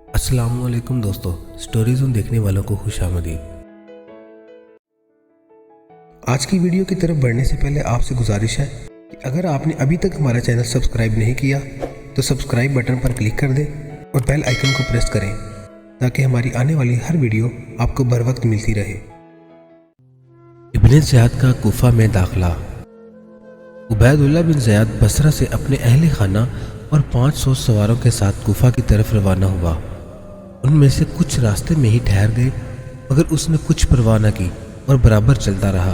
अस्सलाम वालेकुम दोस्तों, स्टोरी ज़ोन देखने वालों को खुश आमदीद। आज की वीडियो की तरफ बढ़ने से पहले आपसे गुजारिश है कि अगर आपने अभी तक हमारा चैनल सब्सक्राइब नहीं किया तो सब्सक्राइब बटन पर क्लिक कर दें और बेल आइकन को प्रेस करें ताकि हमारी आने वाली हर वीडियो आपको बर वक्त मिलती रहे। इब्ने ज़ियाद का कूफा में दाखिला। उबैदुल्लाह बिन ज़ियाद बसरा से अपने अहले खाना और 500 सवारों के साथ कूफा की तरफ रवाना हुआ। उनमें से कुछ रास्ते में ही ठहर गए, मगर उसने कुछ परवाह न की और बराबर चलता रहा।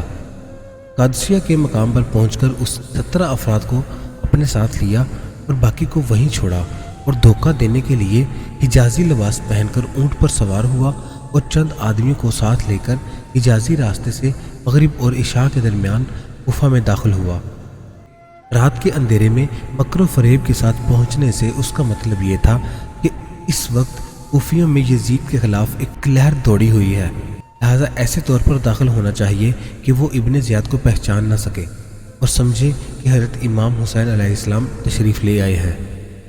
कादसिया के मकाम पर पहुंचकर उस 17 अफराद को अपने साथ लिया और बाकी को वहीं छोड़ा और धोखा देने के लिए हिजाजी लिबास पहनकर ऊंट पर सवार हुआ और चंद आदमियों को साथ लेकर हिजाजी रास्ते से मगरिब और इशा के दरमियान कूफा में दाखिल हुआ। रात के अंधेरे में मकर फरेब के साथ पहुंचने से उसका मतलब ये था कि इस वक्त कूफियों में यजीद के खिलाफ एक लहर दौड़ी हुई है, लिहाजा ऐसे तौर पर दाखिल होना चाहिए कि वो इब्ने ज़ियाद को पहचान न सके और समझे कि हज़रत इमाम हुसैन अलैहिस्सलाम तशरीफ़ ले आए हैं,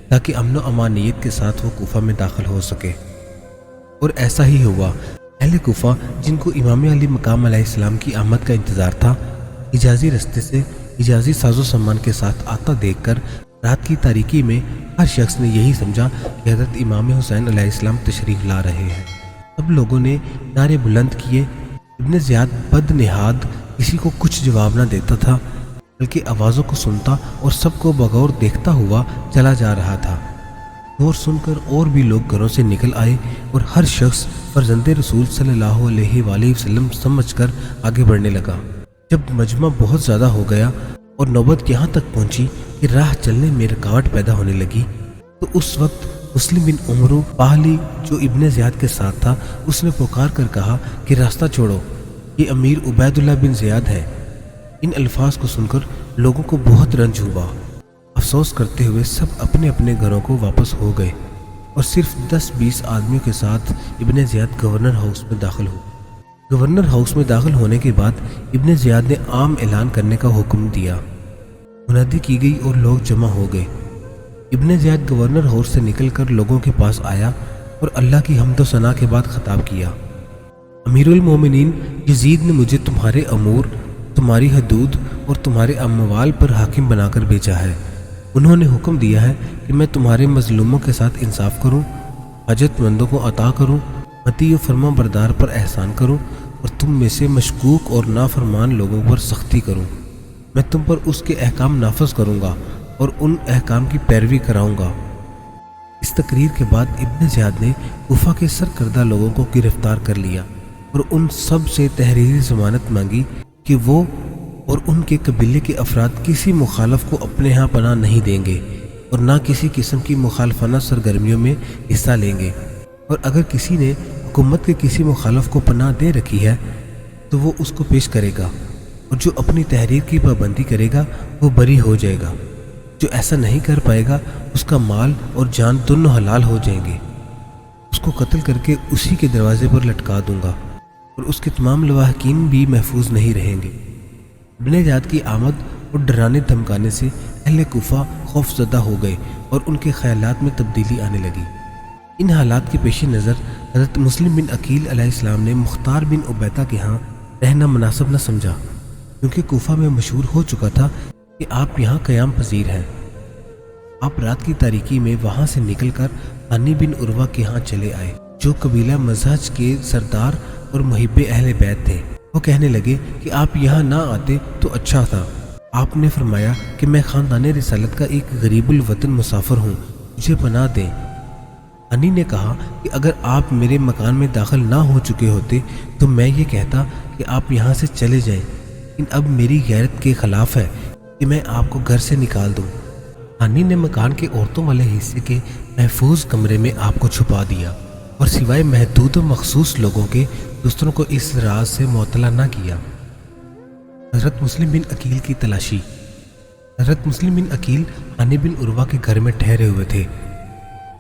ताकि अमन व अमानियत के साथ वो कूफा में दाखिल हो सके। और ऐसा ही हुआ। अहले कूफा, जिनको इमाम अली मकाम अलैहिस्सलाम की आमद का इंतज़ार था, हिजाजी रास्ते से हिजाजी साजो सामान के साथ आता देखकर रात की तारीकी में हर शख्स ने यही समझा कि हज़रत इमाम हुसैन अलैहिस्सलाम तशरीफ़ ला रहे हैं। सब लोगों ने नारे बुलंद किए। इब्ने ज़ियाद बदनिहाद किसी को कुछ जवाब न देता था, बल्कि आवाज़ों को सुनता और सबको बगौर देखता हुआ चला जा रहा था। शोर सुनकर और भी लोग घरों से निकल आए और हर शख्स फर्जंदे रसूल सल्लल्लाहु अलैहि वसल्लम समझकर आगे बढ़ने लगा। जब मजमा बहुत ज़्यादा हो गया और नौबत यहाँ तक पहुँची कि राह चलने में रुकावट पैदा होने लगी, तो उस वक्त मुस्लिम बिन उमरू पाहली, जो इब्ने ज़ियाद के साथ था, उसने पुकार कर कहा कि रास्ता छोड़ो, ये अमीर उबैदुल्लाह बिन ज़ियाद है। इन अल्फाज को सुनकर लोगों को बहुत रंज हुआ। अफसोस करते हुए सब अपने अपने घरों को वापस हो गए और सिर्फ 10-20 आदमियों के साथ इब्ने ज़ियाद गवर्नर हाउस में दाखिल हुए। गवर्नर हाउस में दाखिल होने के बाद इब्ने ज़ियाद ने आम ऐलान करने का हुक्म दिया। मुनादी की गई और लोग जमा हो गए। इब्ने ज़ियाद गवर्नर हाउस से निकलकर लोगों के पास आया और अल्लाह की हम्द व सना के बाद खिताब किया। अमीरुल मोमिनीन, यजीद ने मुझे तुम्हारे अमूर, तुम्हारी हदूद और तुम्हारे अमवाल पर हाकिम बनाकर भेजा है। उन्होंने हुक्म दिया है कि मैं तुम्हारे मजलूमों के साथ इंसाफ करूं, हाजतमंदों को अता करूं, मती व फर्मा बरदार पर एहसान करूं और तुम में से मशकूक और नाफरमान लोगों पर सख्ती करूं। मैं तुम पर उसके अहकाम नाफज करूंगा और उन अहकाम की पैरवी कराऊंगा। इस तकरीर के बाद इब्ने ज़ियाद ने कूफा के सरकर्दा लोगों को गिरफ्तार कर लिया और उन सब से तहरीरी ज़मानत मांगी कि वो और उनके कबीले के अफराद किसी मुखालफ को अपने यहाँ पनाह नहीं देंगे और ना किसी किस्म की मुखालफाना सरगर्मियों में हिस्सा लेंगे, और अगर किसी ने हुकूमत के किसी मुखालफ को पनाह दे रखी है तो वो उसको पेश करेगा, और जो अपनी तहरीर की पाबंदी करेगा वो बरी हो जाएगा। जो ऐसा नहीं कर पाएगा उसका माल और जान दोनों हलाल हो जाएंगे। उसको कत्ल करके उसी के दरवाजे पर लटका दूंगा और उसके तमाम लवाहकीन भी महफूज नहीं रहेंगे। इब्ने ज़ियाद की आमद और डराने धमकाने से अहले कूफा खौफजदा हो गए और उनके ख्यालात में तब्दीली आने लगी। इन हालात के पेश नज़र हज़रत मुस्लिम बिन अकील अलैहिस्सलाम ने मुख्तार बिन उबैदा के यहाँ रहना मुनासिब न समझा, क्योंकि कूफा में मशहूर हो चुका था कि आप यहाँ क़याम पजीर हैं। आप रात की तारीकी में वहाँ से निकलकर हानी बिन उर्वा के यहाँ चले आए, जो कबीला मज़हज के सरदार और मुहिब्बे अहले बैत थे। वो कहने लगे कि आप यहाँ ना आते तो अच्छा था। आपने फरमाया कि मैं ख़ानदान रिसालत का एक गरीबुल वतन मुसाफिर हूँ, मुझे पनाह दें। हानी ने कहा कि अगर आप मेरे मकान में दाखिल ना हो चुके होते तो मैं ये कहता कि आप यहाँ से चले जाएं, लेकिन अब मेरी गैरत के ख़िलाफ़ है कि मैं आपको घर से निकाल दूँ। हानी ने मकान के औरतों वाले हिस्से के महफूज कमरे में आपको छुपा दिया और सिवाय महदूद व मखसूस लोगों के दूसरों को इस राज से मुतला न किया। हज़रत मुस्लिम बिन अकील की तलाशी। हज़रत मुस्लिम बिन अकील हानी बिन उर्वा के घर में ठहरे हुए थे।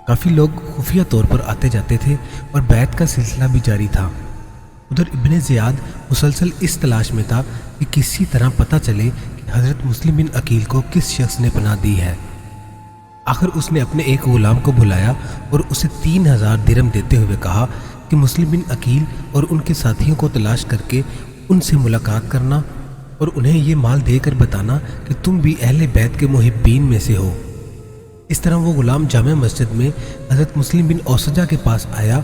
काफ़ी लोग खुफिया तौर पर आते जाते थे और बैत का सिलसिला भी जारी था। उधर इब्ने ज़ियाद मुसलसल इस तलाश में था कि किसी तरह पता चले कि हज़रत मुस्लिम बिन अकील को किस शख्स ने पनाह दी है। آخر اس نے اپنے ایک غلام کو بلایا اور اسے 3000 درہم دیتے ہوئے کہا کہ مسلم بن عقیل اور ان کے ساتھیوں کو تلاش کر کے ان سے ملاقات کرنا اور انہیں یہ مال دے کر بتانا کہ تم بھی اہل بیت کے محبین میں سے ہو۔ اس طرح وہ غلام جامع مسجد میں حضرت مسلم بن اوسجہ کے پاس آیا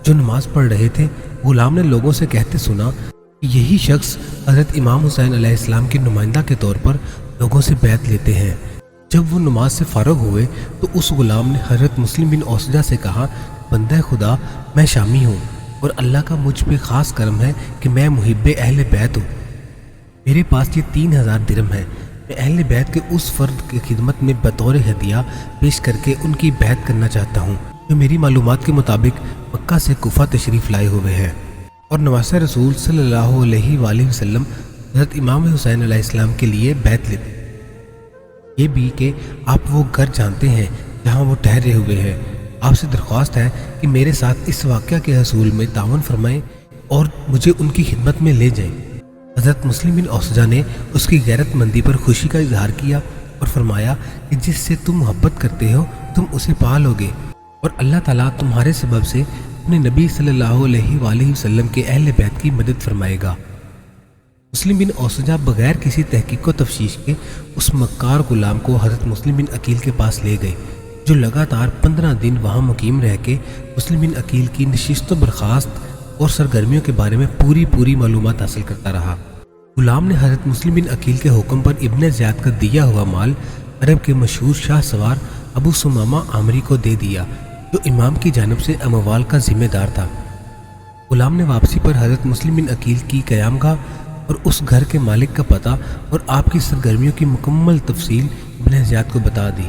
جو نماز پڑھ رہے تھے۔ غلام نے لوگوں سے کہتے سنا کہ یہی شخص حضرت امام حسین علیہ السلام کے نمائندہ کے طور پر لوگوں سے بیعت لیتے ہیں۔ جب وہ نماز سے فارغ ہوئے تو اس غلام نے حضرت مسلم بن اوسجہ سے کہا، بندہ خدا، میں شامی ہوں اور اللہ کا مجھ پہ خاص کرم ہے کہ میں محب اہل بیت ہوں۔ میرے پاس یہ 3000 درہم ہے۔ میں اہل بیت کے اس فرد کی خدمت میں بطور ہدیہ پیش کر کے ان کی بیعت کرنا چاہتا ہوں جو میری معلومات کے مطابق مکہ سے کوفہ تشریف لائے ہوئے ہیں اور نواسہ رسول صلی اللہ علیہ وآلہ وسلم حضرت امام حسین علیہ السلام کے لیے بیعت لیتے ہیں۔ یہ بھی کہ آپ وہ گھر جانتے ہیں جہاں وہ ٹھہرے ہوئے ہیں۔ آپ سے درخواست ہے کہ میرے ساتھ اس واقعہ کے حصول میں تعاون فرمائیں اور مجھے ان کی خدمت میں لے جائیں۔ حضرت مسلم بن اوسجہ نے اس کی غیرت مندی پر خوشی کا اظہار کیا اور فرمایا کہ جس سے تم محبت کرتے ہو تم اسے پا لو گے اور اللہ تعالیٰ تمہارے سبب سے اپنے نبی صلی اللہ علیہ وآلہ وسلم کے اہل بیت کی مدد فرمائے گا۔ مسلم بن اوسجہ بغیر کسی تحقیق و تفتیش کے اس مکار غلام کو حضرت مسلم بن عقیل کے پاس لے گئے جو لگاتار 15 دن وہاں مقیم رہ کے مسلم بن عقیل کی نشست و برخاست اور سرگرمیوں کے بارے میں پوری معلومات حاصل کرتا رہا۔ غلام نے حضرت مسلم بن عقیل کے حکم پر ابن زیاد کا دیا ہوا مال عرب کے مشہور شاہ سوار ابو سمامہ عامری کو دے دیا جو امام کی جانب سے اموال کا ذمہ دار تھا۔ غلام نے واپسی پر حضرت مسلم بن عقیل کی قیام گاہ اور اس گھر کے مالک کا پتہ اور آپ کی سرگرمیوں کی مکمل تفصیل ابن زیاد کو بتا دی۔